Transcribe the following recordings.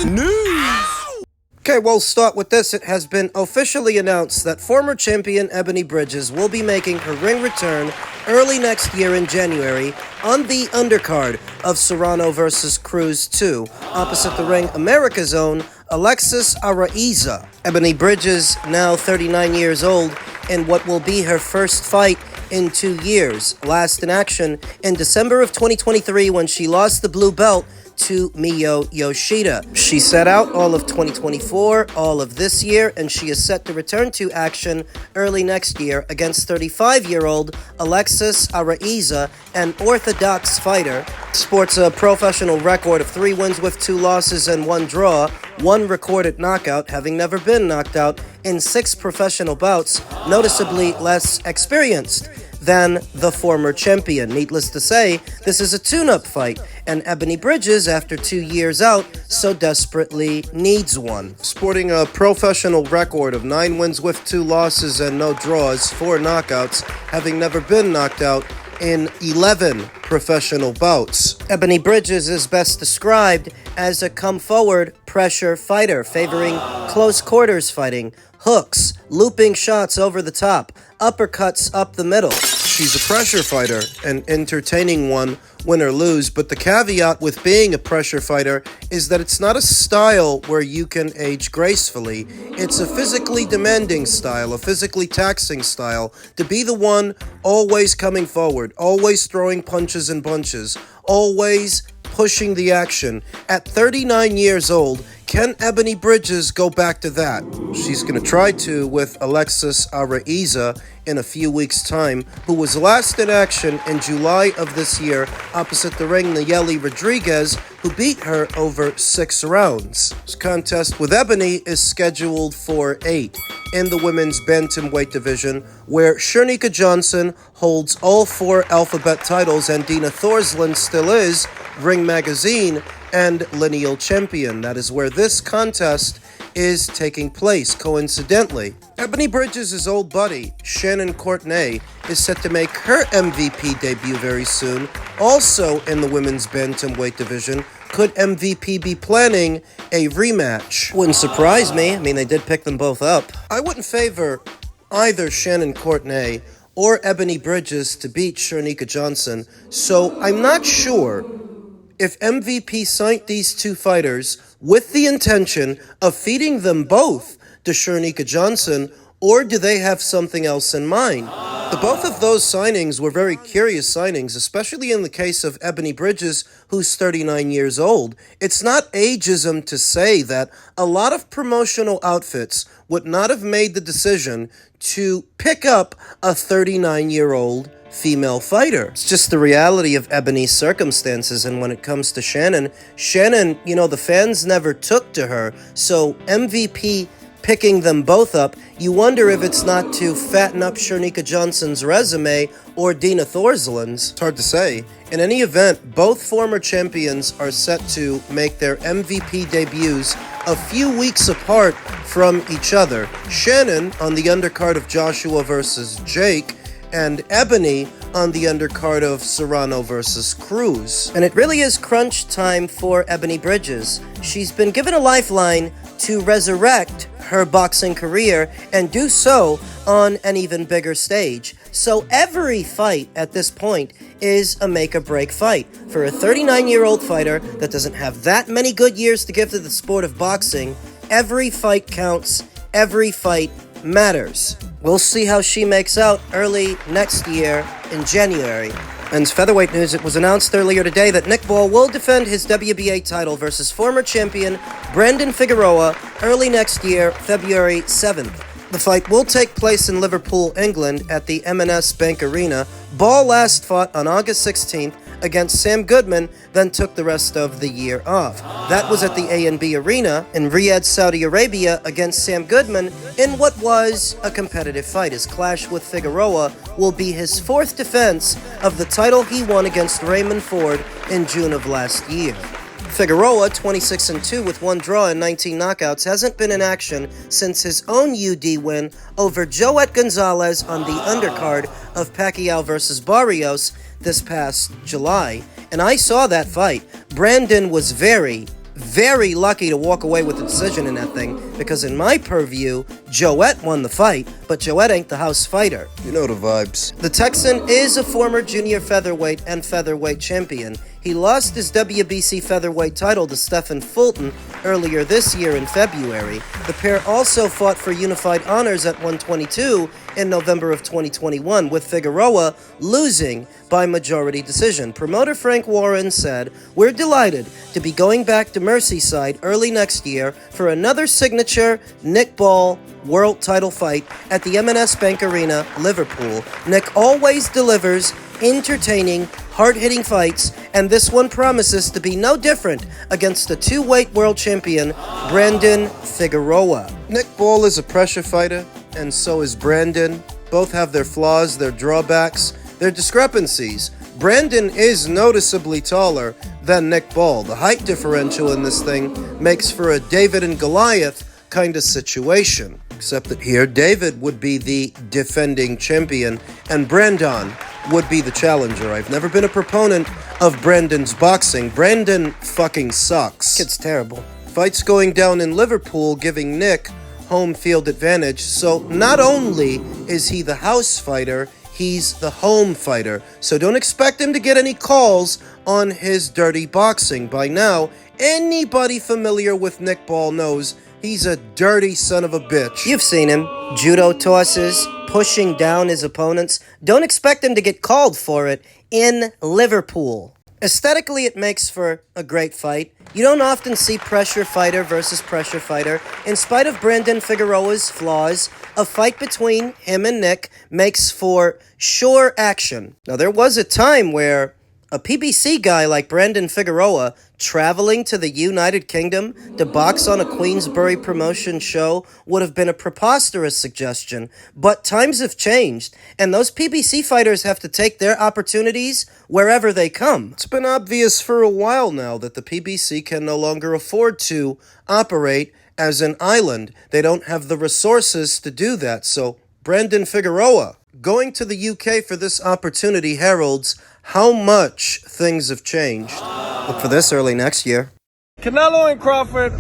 News! Okay, we'll start with this. It has been officially announced that former champion Ebanie Bridges will be making her ring return early next year in January on the undercard of Serrano vs. Cruz 2, opposite the ring America's own Alexis Araiza. Ebanie Bridges, now 39 years old, in what will be her first fight in 2 years, last in action in December of 2023 when she lost the blue belt to Miyo Yoshida. She sat out all of 2024, all of this year, and she is set to return to action early next year against 35-year-old Alexis Araiza, an orthodox fighter. Sports a professional record of 3 wins with 2 losses and 1 draw, 1 recorded knockout, having never been knocked out in 6 professional bouts, noticeably less experienced than the former champion. Needless to say, this is a tune-up fight, and Ebanie Bridges, after 2 years out, so desperately needs one. Sporting a professional record of 9 wins with 2 losses and no draws, 4 knockouts, having never been knocked out in 11 professional bouts. Ebanie Bridges is best described as a come-forward pressure fighter, favoring close quarters fighting, hooks, looping shots over the top, uppercuts up the middle. She's a pressure fighter, an entertaining one, win or lose, but the caveat with being a pressure fighter is that it's not a style where you can age gracefully. It's a physically demanding style, a physically taxing style, to be the one always coming forward, always throwing punches and bunches, always pushing the action. At 39 years old, can Ebanie Bridges go back to that? She's going to try to with Alexis Araiza in a few weeks' time, who was last in action in July of this year opposite the ring Nayeli Rodriguez, who beat her over 6 rounds. This contest with Ebanie is scheduled for 8 in the women's bantamweight division, where Shernika Johnson holds all 4 alphabet titles and Dina Thorsland still is Ring Magazine and lineal champion. That is where this contest is taking place, coincidentally. Ebanie Bridges' old buddy, Shannon Courtenay, is set to make her MVP debut very soon, also in the women's bantamweight division. Could MVP be planning a rematch? Wouldn't surprise me. I mean, they did pick them both up. I wouldn't favor either Shannon Courtenay or Ebanie Bridges to beat Shernika Johnson, so I'm not sure if MVP signed these 2 fighters with the intention of feeding them both to Shernika Johnson, or do they have something else in mind? The both of those signings were very curious signings, especially in the case of Ebanie Bridges, who's 39 years old. It's not ageism to say that a lot of promotional outfits would not have made the decision to pick up a 39-year-old female fighter. It's just the reality of Ebanie's circumstances, and when it comes to Shannon, the fans never took to her, so MVP picking them both up, you wonder if it's not to fatten up Shernika Johnson's resume or Dina Thorsland's. It's hard to say. In any event, both former champions are set to make their MVP debuts a few weeks apart from each other. Shannon on the undercard of Joshua versus Jake, and Ebanie on the undercard of Serrano versus Cruz. And it really is crunch time for Ebanie Bridges. She's been given a lifeline to resurrect her boxing career and do so on an even bigger stage. So every fight at this point is a make-or-break fight. For a 39-year-old fighter that doesn't have that many good years to give to the sport of boxing, every fight counts, every fight matters. We'll see how she makes out early next year in January. And featherweight news, it was announced earlier today that Nick Ball will defend his WBA title versus former champion Brandon Figueroa early next year, February 7th. The fight will take place in Liverpool, England at the M&S Bank Arena. Ball last fought on August 16th against Sam Goodman, then took the rest of the year off. That was at the A&B Arena in Riyadh, Saudi Arabia against Sam Goodman in what was a competitive fight. His clash with Figueroa will be his 4th defense of the title he won against Raymond Ford in June of last year. Figueroa, 26-2 with 1 draw and 19 knockouts, hasn't been in action since his own UD win over Joet Gonzalez on the undercard of Pacquiao vs. Barrios this past July. And I saw that fight. Brandon was very, very lucky to walk away with a decision in that thing, because in my purview, Joette won the fight, but Joette ain't the house fighter. You know the vibes. The Texan is a former junior featherweight and featherweight champion. He lost his WBC featherweight title to Stephen Fulton earlier this year in February. The pair also fought for unified honors at 122 in November of 2021, with Figueroa losing by majority decision. Promoter Frank Warren said, "We're delighted to be going back to Merseyside early next year for another signature Nick Ball world title fight at the M&S Bank Arena, Liverpool. Nick always delivers entertaining, hard-hitting fights, and this one promises to be no different against the two-weight world champion, Brandon Figueroa." Nick Ball is a pressure fighter, and so is Brandon. Both have their flaws, their drawbacks, their discrepancies. Brandon is noticeably taller than Nick Ball. The height differential in this thing makes for a David and Goliath kind of situation. Except that here, David would be the defending champion, and Brandon would be the challenger. I've never been a proponent of Brandon's boxing. Brandon fucking sucks. Kid's terrible. Fights going down in Liverpool, giving Nick home field advantage. So not only is he the house fighter, he's the home fighter. So don't expect him to get any calls on his dirty boxing. By now, anybody familiar with Nick Ball knows he's a dirty son of a bitch. You've seen him. Judo tosses, pushing down his opponents. Don't expect him to get called for it in Liverpool. Aesthetically, it makes for a great fight. You don't often see pressure fighter versus pressure fighter. In spite of Brandon Figueroa's flaws, a fight between him and Nick makes for sure action. Now, there was a time where a PBC guy like Brandon Figueroa traveling to the United Kingdom to box on a Queensbury promotion show would have been a preposterous suggestion. But times have changed, and those PBC fighters have to take their opportunities wherever they come. It's been obvious for a while now that the PBC can no longer afford to operate as an island. They don't have the resources to do that. So Brandon Figueroa going to the UK for this opportunity heralds how much things have changed. Look for this early next year. Canelo and Crawford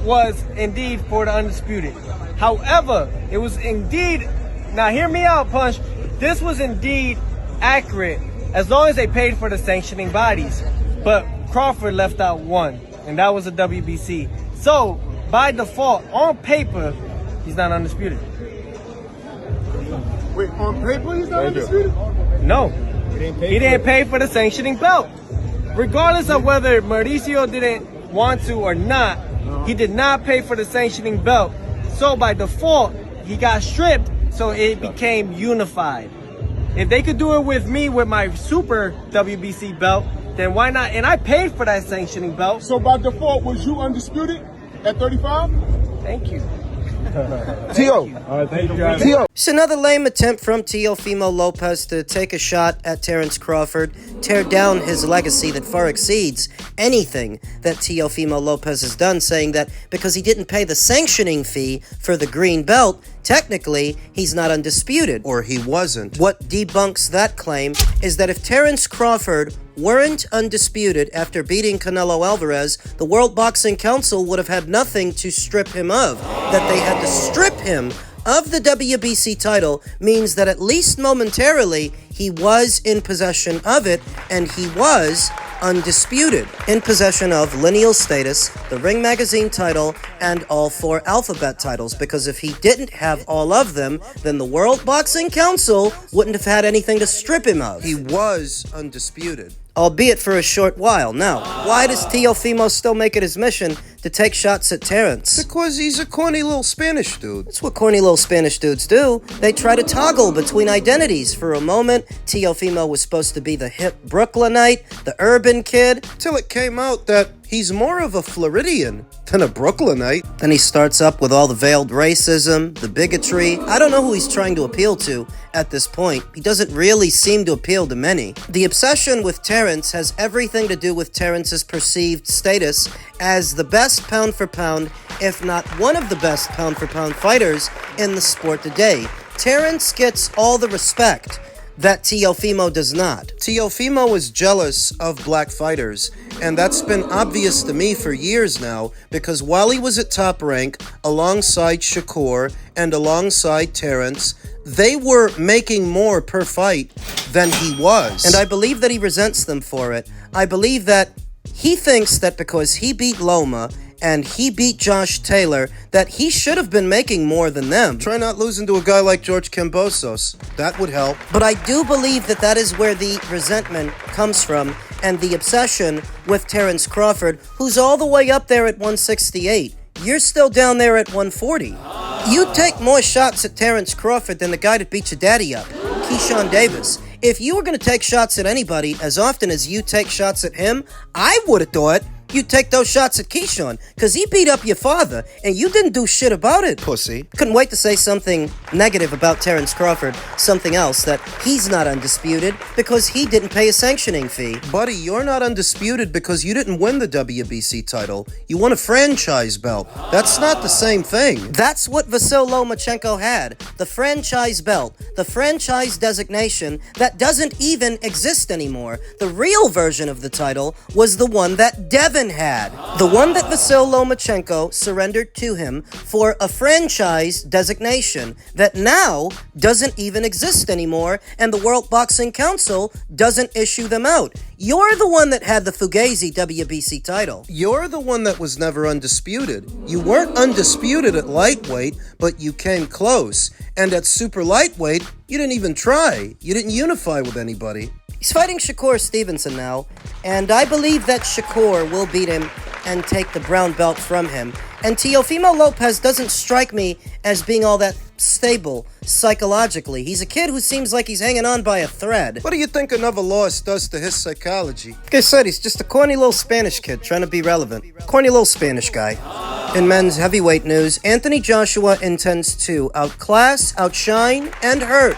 was indeed for the undisputed. However, it was indeed, now hear me out, Punch, this was indeed accurate as long as they paid for the sanctioning bodies. But Crawford left out one, and that was the WBC. So, by default, on paper, he's not undisputed. Wait, on paper he's not undisputed? No. He didn't pay for the sanctioning belt. Regardless of whether Mauricio didn't want to or not, he did not pay for the sanctioning belt. So by default, he got stripped, so it became unified. If they could do it with me with my super WBC belt, then why not? And I paid for that sanctioning belt. So by default, was you undisputed at 35? Thank you. T.O. T.O. It's another lame attempt from Teofimo Lopez to take a shot at Terence Crawford, tear down his legacy that far exceeds anything that Teofimo Lopez has done, saying that because he didn't pay the sanctioning fee for the green belt, technically, he's not undisputed. Or he wasn't. What debunks that claim is that if Terence Crawford weren't undisputed after beating Canelo Alvarez, the World Boxing Council would have had nothing to strip him of. That they had to strip him of the WBC title means that at least momentarily, he was in possession of it, and he was undisputed, in possession of lineal status, the Ring Magazine title, and all 4 alphabet titles, because if he didn't have all of them, then the World Boxing Council wouldn't have had anything to strip him of. He was undisputed. Albeit for a short while. Now, why does Teofimo still make it his mission to take shots at Terence? Because he's a corny little Spanish dude. That's what corny little Spanish dudes do. They try to toggle between identities. For a moment, Teofimo was supposed to be the hip Brooklynite, the urban kid. Till it came out that he's more of a Floridian than a Brooklynite. Then he starts up with all the veiled racism, the bigotry. I don't know who he's trying to appeal to at this point. He doesn't really seem to appeal to many. The obsession with Terence has everything to do with Terence's perceived status as the best pound for pound, if not one of the best pound for pound fighters in the sport today. Terence gets all the respect that Teofimo does not. Teofimo is jealous of black fighters, And that's been obvious to me for years now, because while he was at Top Rank, alongside Shakur and alongside Terrence, they were making more per fight than he was. And I believe that he resents them for it. I believe that he thinks that because he beat Loma and he beat Josh Taylor, that he should have been making more than them. Try not losing to a guy like George Kambosos. That would help. But I do believe that that is where the resentment comes from, and the obsession with Terrence Crawford, who's all the way up there at 168. You're still down there at 140. You take more shots at Terrence Crawford than the guy that beat your daddy up, Keyshawn Davis. If you were going to take shots at anybody as often as you take shots at him, I would have thought you'd take those shots at Keyshawn, because he beat up your father, and you didn't do shit about it. Pussy. Couldn't wait to say something negative about Terrence Crawford, something else, that he's not undisputed because he didn't pay a sanctioning fee. Buddy, you're not undisputed because you didn't win the WBC title. You won a franchise belt. That's not the same thing. That's what Vasyl Lomachenko had, the franchise belt, the franchise designation that doesn't even exist anymore. The real version of the title was the one that Devin had, the one that Vasyl Lomachenko surrendered to him for a franchise designation that now doesn't even exist anymore, and the World Boxing Council doesn't issue them out. You're the one that had the Fugazi WBC title. You're the one that was never undisputed. You weren't undisputed at lightweight, but you came close. And at super lightweight, you didn't even try. You didn't unify with anybody. He's fighting Shakur Stevenson now, and I believe that Shakur will beat him and take the brown belt from him. And Teofimo Lopez doesn't strike me as being all that stable psychologically. He's a kid who seems like he's hanging on by a thread. What do you think another loss does to his psychology? Like I said, he's just a corny little Spanish kid trying to be relevant. Corny little Spanish guy. In men's heavyweight news, Anthony Joshua intends to outclass, outshine, and hurt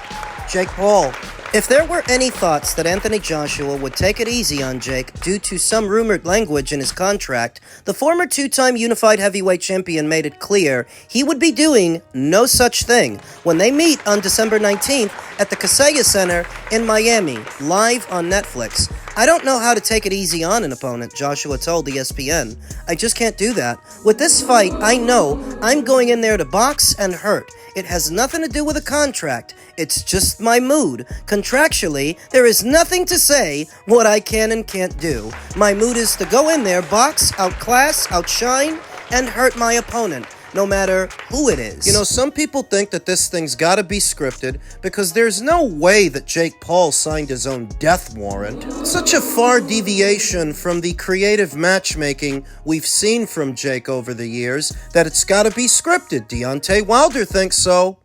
Jake Paul. If there were any thoughts that Anthony Joshua would take it easy on Jake due to some rumored language in his contract, the former two-time unified heavyweight champion made it clear he would be doing no such thing when they meet on December 19th at the Kaseya Center in Miami, live on Netflix. I don't know how to take it easy on an opponent, Joshua told ESPN. I just can't do that. With this fight, I know I'm going in there to box and hurt. It has nothing to do with a contract. It's just my mood. Contractually, there is nothing to say what I can and can't do. My mood is to go in there, box, outclass, outshine, and hurt my opponent, no matter who it is. You know, some people think that this thing's gotta be scripted because there's no way that Jake Paul signed his own death warrant. Such a far deviation from the creative matchmaking we've seen from Jake over the years that it's gotta be scripted. Deontay Wilder thinks so.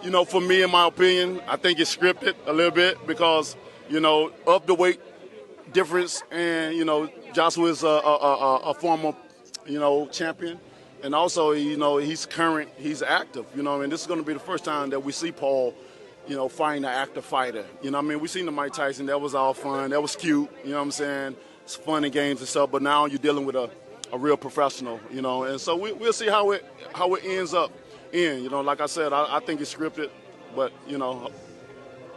You know, for me, in my opinion, I think it's scripted a little bit because, you know, of the weight difference, and, you know, Joshua is a former, you know, champion. And also, you know, he's current, he's active, you know, and this is going to be the first time that we see Paul, you know, fighting an active fighter. You know what I mean? We seen the Mike Tyson, that was all fun, that was cute, you know what I'm saying? It's fun and games and stuff, but now you're dealing with a real professional, you know, and so we'll see how it ends up. You know, like I said, I think it's scripted, but, you know,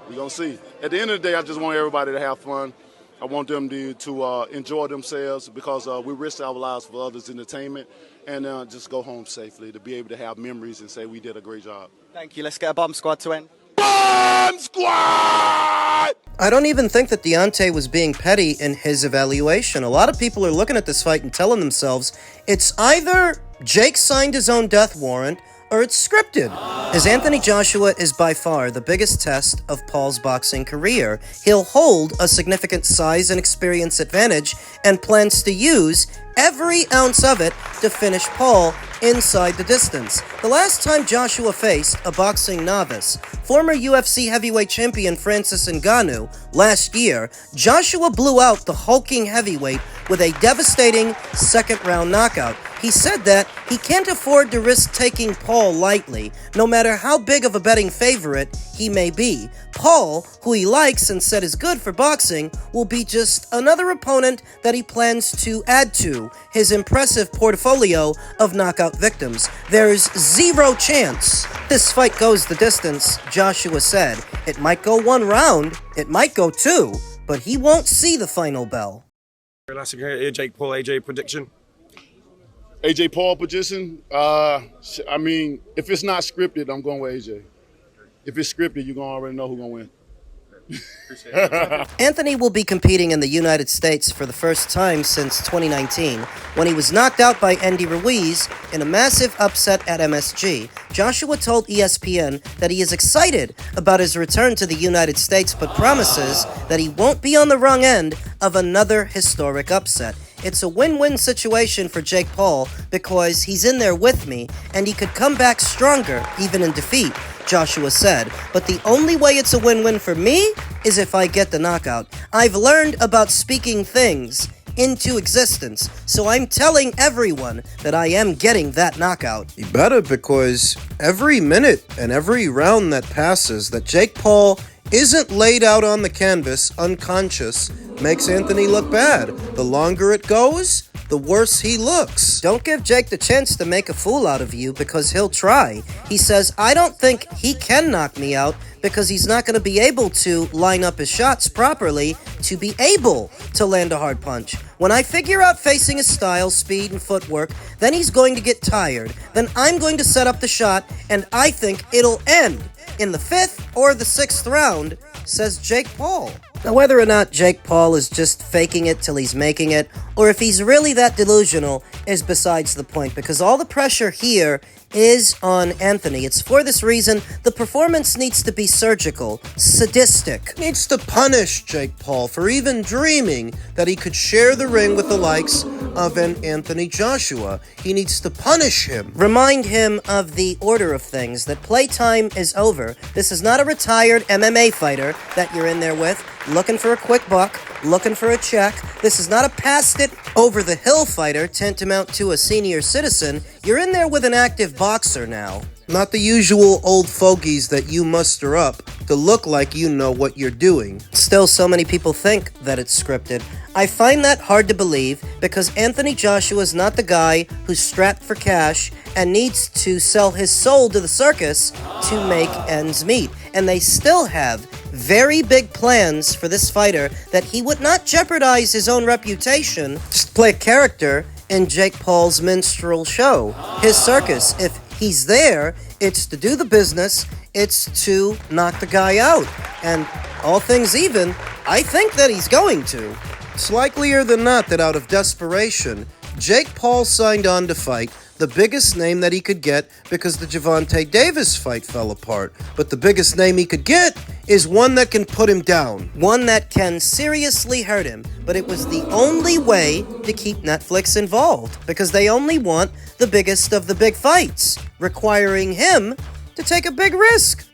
we're going to see. At the end of the day, I just want everybody to have fun. I want them to enjoy themselves because we risk our lives for others' entertainment, and just go home safely to be able to have memories and say we did a great job. Thank you. Let's get a bomb squad to end. Bomb Squad! I don't even think that Deontay was being petty in his evaluation. A lot of people are looking at this fight and telling themselves it's either Jake signed his own death warrant or it's scripted. As Anthony Joshua is by far the biggest test of Paul's boxing career, he'll hold a significant size and experience advantage and plans to use every ounce of it to finish Paul inside the distance. The last time Joshua faced a boxing novice, former UFC heavyweight champion Francis Ngannou, last year, Joshua blew out the hulking heavyweight with a devastating second-round knockout. He said that he can't afford to risk taking Paul lightly, no matter how big of a betting favorite he may be. Paul, who he likes and said is good for boxing, will be just another opponent that he plans to add to his impressive portfolio of knockout victims. There's zero chance this fight goes the distance, Joshua said. It might go one round, it might go two, but he won't see the final bell. Last again, Jake Paul, AJ prediction. AJ Paul position. I mean, if it's not scripted, I'm going with AJ. If it's scripted, you're gonna already know who's gonna win. Anthony will be competing in the United States for the first time since 2019, when he was knocked out by Andy Ruiz in a massive upset at MSG. Joshua told ESPN that he is excited about his return to the United States, but promises that he won't be on the wrong end of another historic upset. It's a win-win situation for Jake Paul because he's in there with me, and he could come back stronger even in defeat, Joshua said. But the only way it's a win-win for me is if I get the knockout. I've learned about speaking things into existence, so I'm telling everyone that I am getting that knockout. You better, because every minute and every round that passes that Jake Paul isn't laid out on the canvas unconscious makes Anthony look bad. The longer it goes, the worse he looks. Don't give Jake the chance to make a fool out of you, because he'll try. He says, I don't think he can knock me out because he's not going to be able to line up his shots properly to be able to land a hard punch. When I figure out facing his style, speed, and footwork, then he's going to get tired. Then I'm going to set up the shot, and I think it'll end in the 5th or the 6th round, says Jake Paul. Now, whether or not Jake Paul is just faking it till he's making it, or if he's really that delusional, is besides the point, because all the pressure here is on Anthony. It's for this reason the performance needs to be surgical, sadistic. Needs to punish Jake Paul for even dreaming that he could share the ring with the likes of an Anthony Joshua. He needs to punish him. Remind him of the order of things, that playtime is over. This is not a retired MMA fighter that you're in there with, looking for a quick buck, looking for a check. This is not a past-it-over-the-hill fighter tantamount to a senior citizen. You're in there with an active boxer now. Not the usual old fogies that you muster up to look like you know what you're doing. Still, so many people think that it's scripted. I find that hard to believe, because Anthony Joshua is not the guy who's strapped for cash and needs to sell his soul to the circus to make ends meet. And they still have very big plans for this fighter, that he would not jeopardize his own reputation just to play a character in Jake Paul's minstrel show, his circus. If he's there, it's to do the business, it's to knock the guy out. And all things even, I think that he's going to. It's likelier than not that out of desperation, Jake Paul signed on to fight the biggest name that he could get, because the Gervonta Davis fight fell apart. But the biggest name he could get is one that can put him down. One that can seriously hurt him. But it was the only way to keep Netflix involved, because they only want the biggest of the big fights, requiring him to take a big risk.